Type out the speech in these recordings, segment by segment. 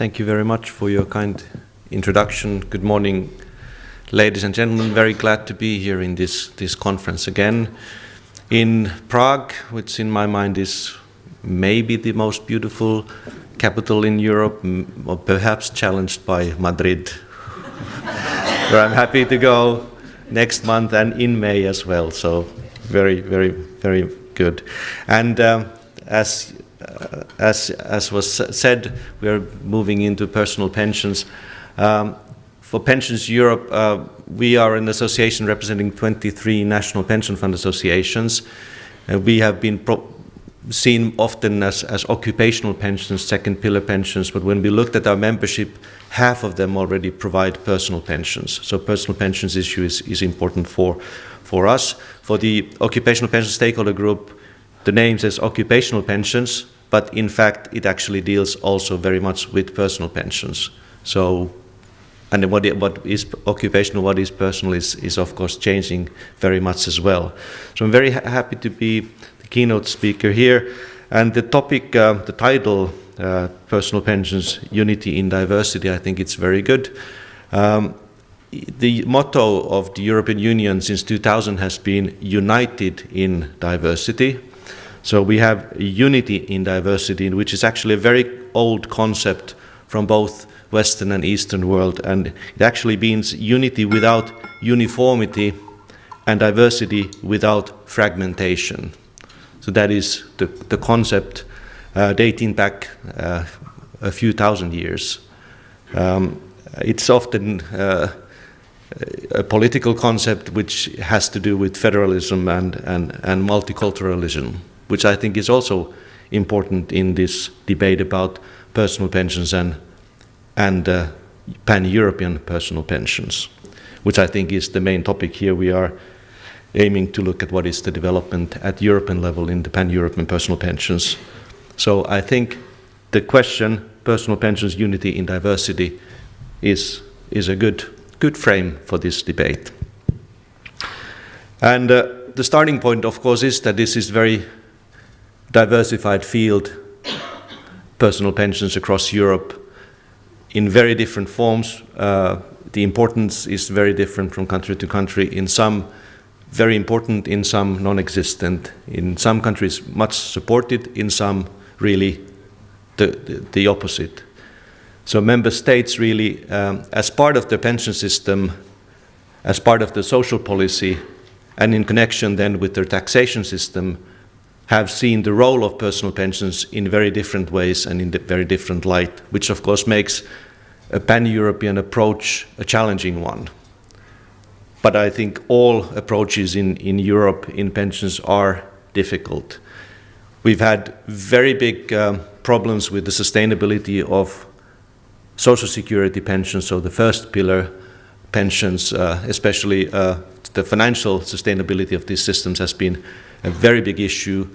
Thank you very much for your kind introduction. Good morning, ladies and gentlemen. Very glad to be here in this conference again in Prague, which in my mind is maybe the most beautiful capital in Europe, or perhaps challenged by Madrid, where I'm happy to go next month and in May as well. So very, very, very good. And as was said, we are moving into personal pensions. For Pensions Europe, we are an association representing 23 national pension fund associations. We have been seen often as occupational pensions, second pillar pensions, but when we looked at our membership, half of them already provide personal pensions. So personal pensions issue is important for us. For the occupational pension stakeholder group, the name says occupational pensions, but in fact it actually deals also very much with personal pensions. So, and what is occupational, what is personal is of course changing very much as well. So I'm very happy to be the keynote speaker here. And the topic, the title, Personal Pensions, Unity in Diversity, I think it's very good. The motto of the European Union since 2000 has been united in diversity. So we have unity in diversity, which is actually a very old concept from both Western and Eastern world, and it actually means unity without uniformity and diversity without fragmentation. So that is the concept dating back a few thousand years. It's often a political concept which has to do with federalism and multiculturalism, which I think is also important in this debate about personal pensions and pan-European personal pensions, which I think is the main topic here. We are aiming to look at what is the development at European level in the pan-European personal pensions. So I think the question, personal pensions, unity in diversity, is a good frame for this debate. And the starting point, of course, is that this is very diversified field, personal pensions across Europe, in very different forms. The importance is very different from country to country. In some, very important, in some non-existent. In some countries, much supported, in some, really the opposite. So member states really, as part of the pension system, as part of the social policy, and in connection then with their taxation system, have seen the role of personal pensions in very different ways and in very different light, which of course makes a pan-European approach a challenging one. But I think all approaches in Europe in pensions are difficult. We've had very big problems with the sustainability of social security pensions, so the first pillar pensions, especially the financial sustainability of these systems has been a very big issue,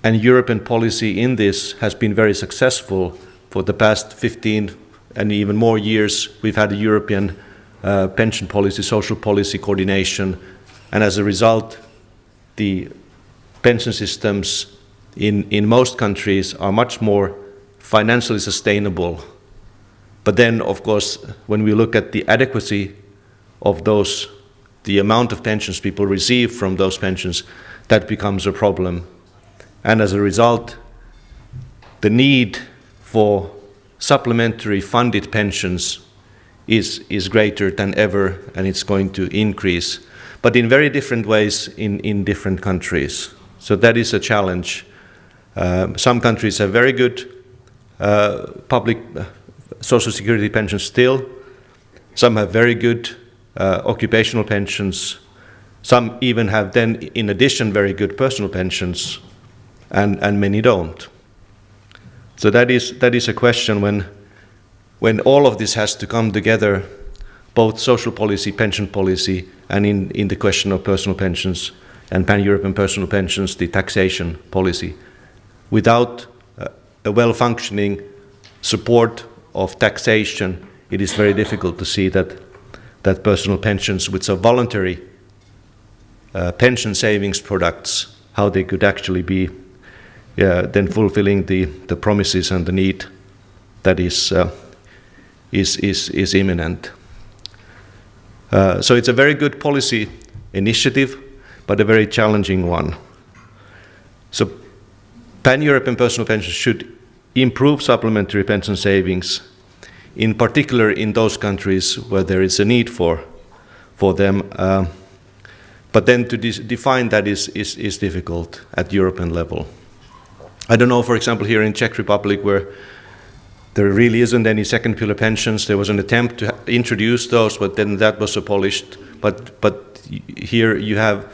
and European policy in this has been very successful. For the past 15 and even more years, we've had a European pension policy, social policy coordination, and as a result, the pension systems in most countries are much more financially sustainable. But then, of course, when we look at the adequacy of those, the amount of pensions people receive from those pensions, that becomes a problem. And as a result, the need for supplementary funded pensions is greater than ever, and it's going to increase, but in very different ways in different countries. So that is a challenge. Some countries have very good public social security pensions still. Some have very good occupational pensions. Some even have then, in addition, very good personal pensions, and many don't. So that is a question when all of this has to come together, both social policy, pension policy, and in the question of personal pensions and pan-European personal pensions, the taxation policy. Without a well-functioning support of taxation, it is very difficult to see that personal pensions, which are voluntary pension savings products, how they could actually be then fulfilling the promises and the need that is is imminent. So it's a very good policy initiative, but a very challenging one. So pan-European personal pensions should improve supplementary pension savings, in particular in those countries where there is a need for them. But then to define that is difficult at European level. I don't know, for example, here in Czech Republic, where there really isn't any second pillar pensions. There was an attempt to introduce those, but then that was abolished. But here you have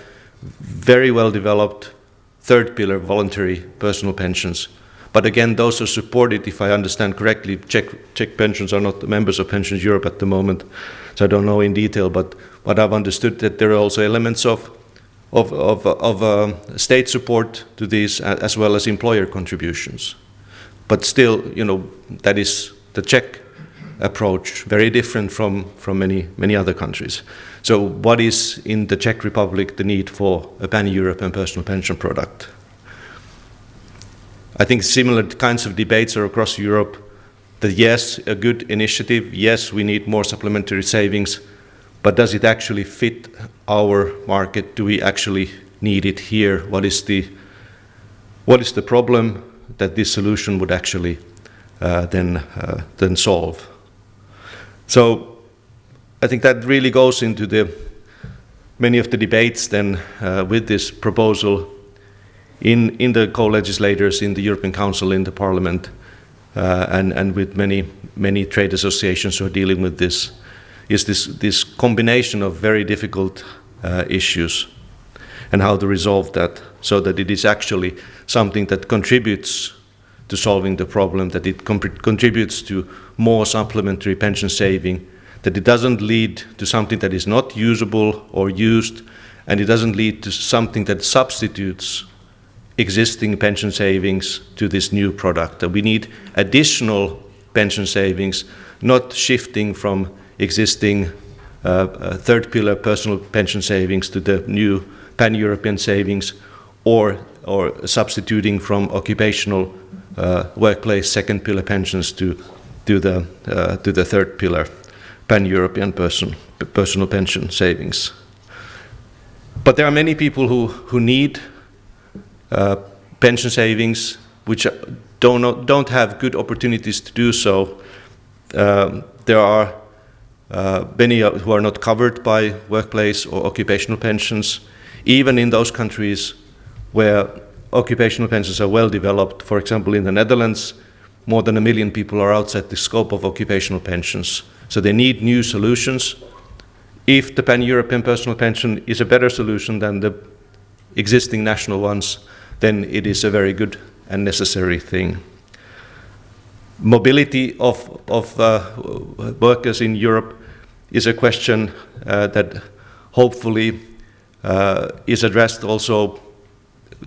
very well developed third pillar voluntary personal pensions. But again, those are supported, if I understand correctly. Czech pensions are not members of Pensions Europe at the moment, so I don't know in detail. But what I've understood that there are also elements of state support to these, as well as employer contributions. But still, that is the Czech approach, very different from many other countries. So what is in the Czech Republic the need for a pan-European personal pension product? I think similar kinds of debates are across Europe, that yes, a good initiative, yes, we need more supplementary savings, but does it actually fit our market? Do we actually need it here? What is the problem that this solution would actually then solve? So I think that really goes into many of the debates then with this proposal in the co-legislators, in the European Council, in the Parliament, and with many trade associations who are dealing with this, is this combination of very difficult issues and how to resolve that so that it is actually something that contributes to solving the problem, that it contributes to more supplementary pension saving, that it doesn't lead to something that is not usable or used, and it doesn't lead to something that substitutes existing pension savings to this new product. That we need additional pension savings, not shifting from existing third pillar personal pension savings to the new pan-European savings, or substituting from occupational workplace second pillar pensions to the third pillar pan-European personal pension savings. But there are many people who need pension savings which don't have good opportunities to do so. There are many who are not covered by workplace or occupational pensions, even in those countries where occupational pensions are well developed. For example, in the Netherlands, more than 1 million people are outside the scope of occupational pensions. So they need new solutions. If the pan-European personal pension is a better solution than the existing national ones, then it is a very good and necessary thing. Mobility of workers in Europe is a question that hopefully is addressed also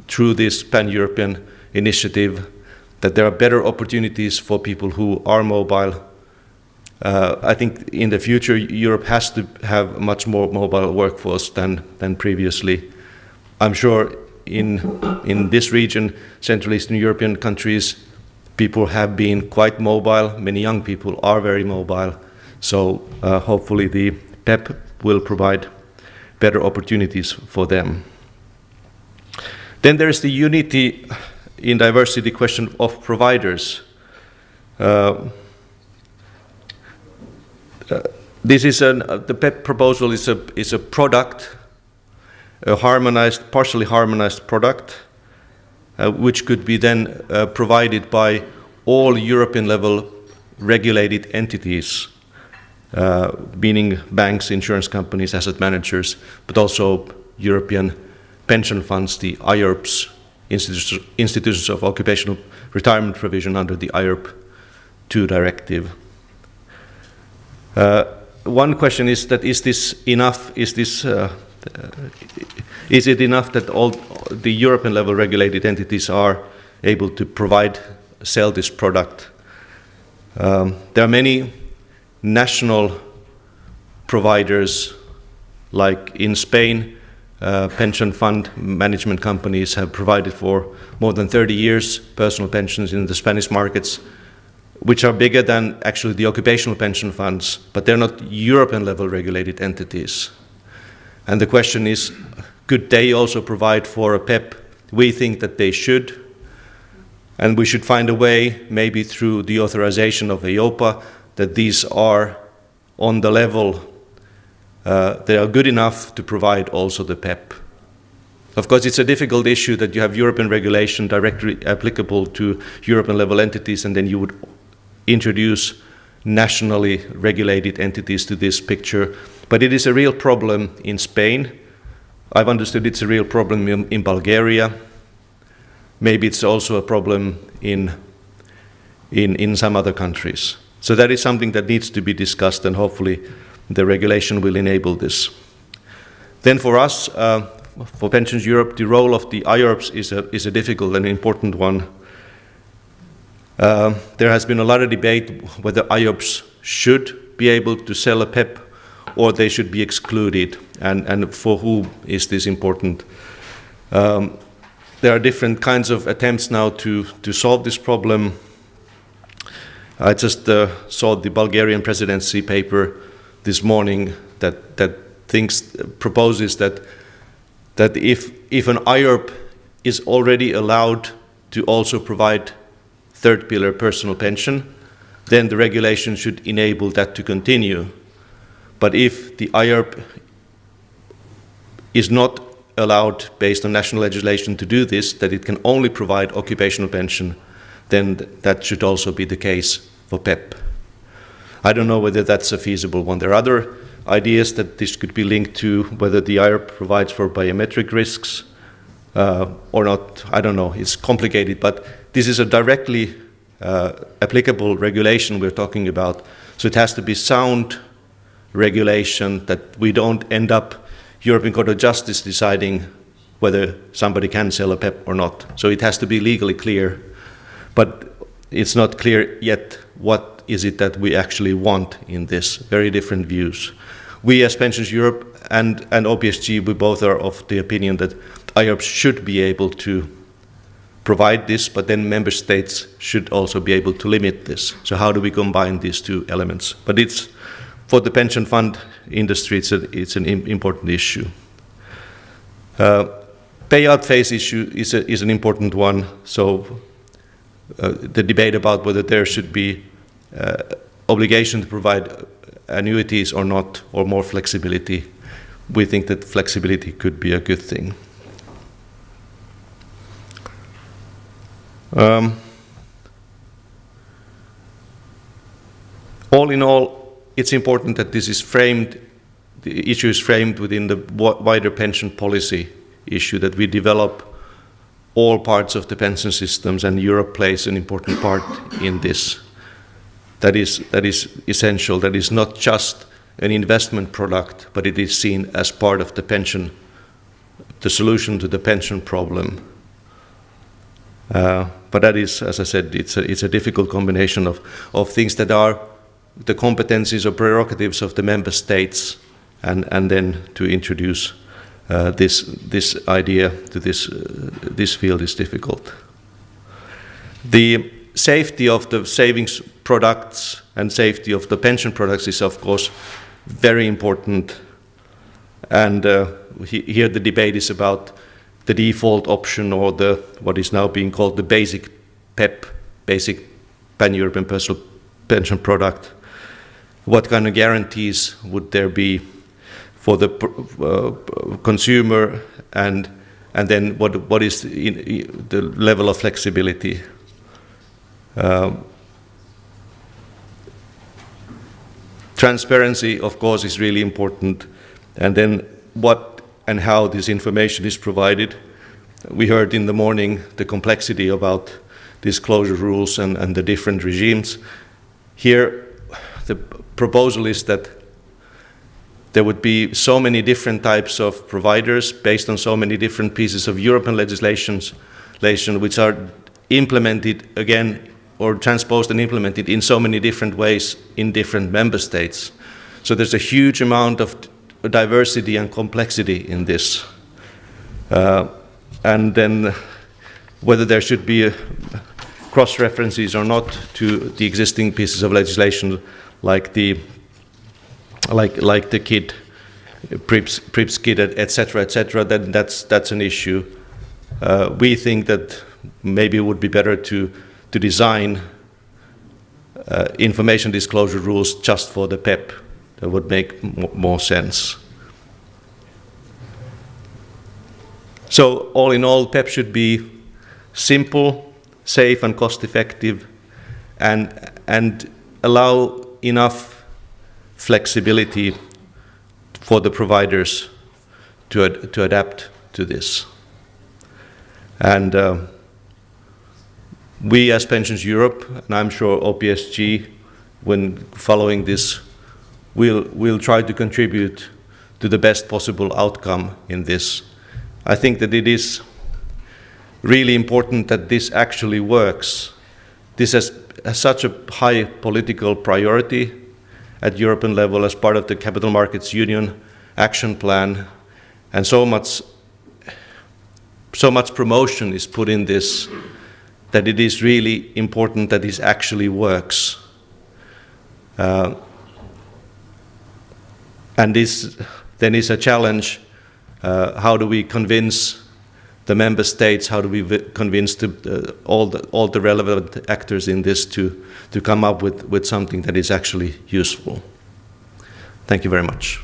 through this pan-European initiative, that there are better opportunities for people who are mobile. I think in the future Europe has to have a much more mobile workforce than previously. I'm sure in this region, Central Eastern European countries, people have been quite mobile. Many young people are very mobile. So hopefully the PEP will provide better opportunities for them. Then there is the unity in diversity question of providers. The PEP proposal is a product, a partially harmonized product, which could be then provided by all European level regulated entities, meaning banks, insurance companies, asset managers, but also European pension funds, the IRPs, institutions of occupational retirement provision under the IRP II directive. One question is that is this enough? Is it enough that all the European level regulated entities are able to sell this product? There are many national providers, like in Spain, pension fund management companies have provided for more than 30 years personal pensions in the Spanish markets. which are bigger than actually the occupational pension funds, but they're not European level regulated entities. And the question is, could they also provide for a PEP? We think that they should, and we should find a way, maybe through the authorization of EIOPA, that these are on the level, they are good enough to provide also the PEP. Of course, it's a difficult issue that you have European regulation directly applicable to European level entities, and then you would introduce nationally regulated entities to this picture. But it is a real problem in Spain. I've understood it's a real problem in Bulgaria. Maybe it's also a problem in some other countries. So that is something that needs to be discussed, and hopefully the regulation will enable this. Then for us, for Pensions Europe, the role of the IORPs is a difficult and important one. There has been a lot of debate whether IORPs should be able to sell a PEP or they should be excluded, and for whom is this important. There are different kinds of attempts now to solve this problem. I just saw the Bulgarian presidency paper this morning that proposes that if an IORP is already allowed to also provide third pillar personal pension, then the regulation should enable that to continue. But if the IORP is not allowed, based on national legislation, to do this, that it can only provide occupational pension, then that should also be the case for PEP. I don't know whether that's a feasible one. There are other ideas that this could be linked to whether the IORP provides for biometric risks or not. I don't know. It's complicated, but this is a directly applicable regulation we're talking about. So it has to be sound regulation, that we don't end up European Court of Justice deciding whether somebody can sell a PEP or not. So it has to be legally clear, but it's not clear yet what is it that we actually want in this. Very different views. We as Pensions Europe and OPSG, we both are of the opinion that IORPs should be able to provide this, but then member states should also be able to limit this. So how do we combine these two elements? But it's, for the pension fund industry, it's an important issue. Payout phase issue is an important one. So the debate about whether there should be obligation to provide annuities or not, or more flexibility, we think that flexibility could be a good thing. All in all, it's important that this is framed, the issue is framed within the wider pension policy issue, that we develop all parts of the pension systems, and Europe plays an important part in this. That is essential. That is not just an investment product, but it is seen as part of the pension, the solution to the pension problem. But that is, as I said, it's a difficult combination of things that are the competencies or prerogatives of the member states, and then to introduce this idea to this field is difficult. The safety of the savings products and safety of the pension products is, of course, very important. And here the debate is about the default option, or what is now being called the basic PEP, basic pan-European personal pension product. What kind of guarantees would there be for the consumer, and then what is the level of flexibility? Transparency, of course, is really important, and then what and how this information is provided. We heard in the morning the complexity about disclosure rules and the different regimes. Here, the proposal is that there would be so many different types of providers based on so many different pieces of European legislation which are implemented again, or transposed and implemented in so many different ways in different member states. So there's a huge amount of diversity and complexity in this. And then whether there should be cross-references or not to the existing pieces of legislation, like the kit, PRIPS kit, etc., then that's an issue. We think that maybe it would be better to design information disclosure rules just for the PEP. That would make more sense. So all in all, PEP should be simple, safe and cost-effective, and allow enough flexibility for the providers to adapt to this. And we as Pensions Europe, and I'm sure OPSG, when following this, will try to contribute to the best possible outcome in this. I think that it is really important that this actually works. This has such a high political priority at European level as part of the Capital Markets Union action plan, and so much promotion is put in this that it is really important that this actually works. And this then is a challenge. How do we convince the member states? How do we convince all the relevant actors in this to come up with something that is actually useful? Thank you very much.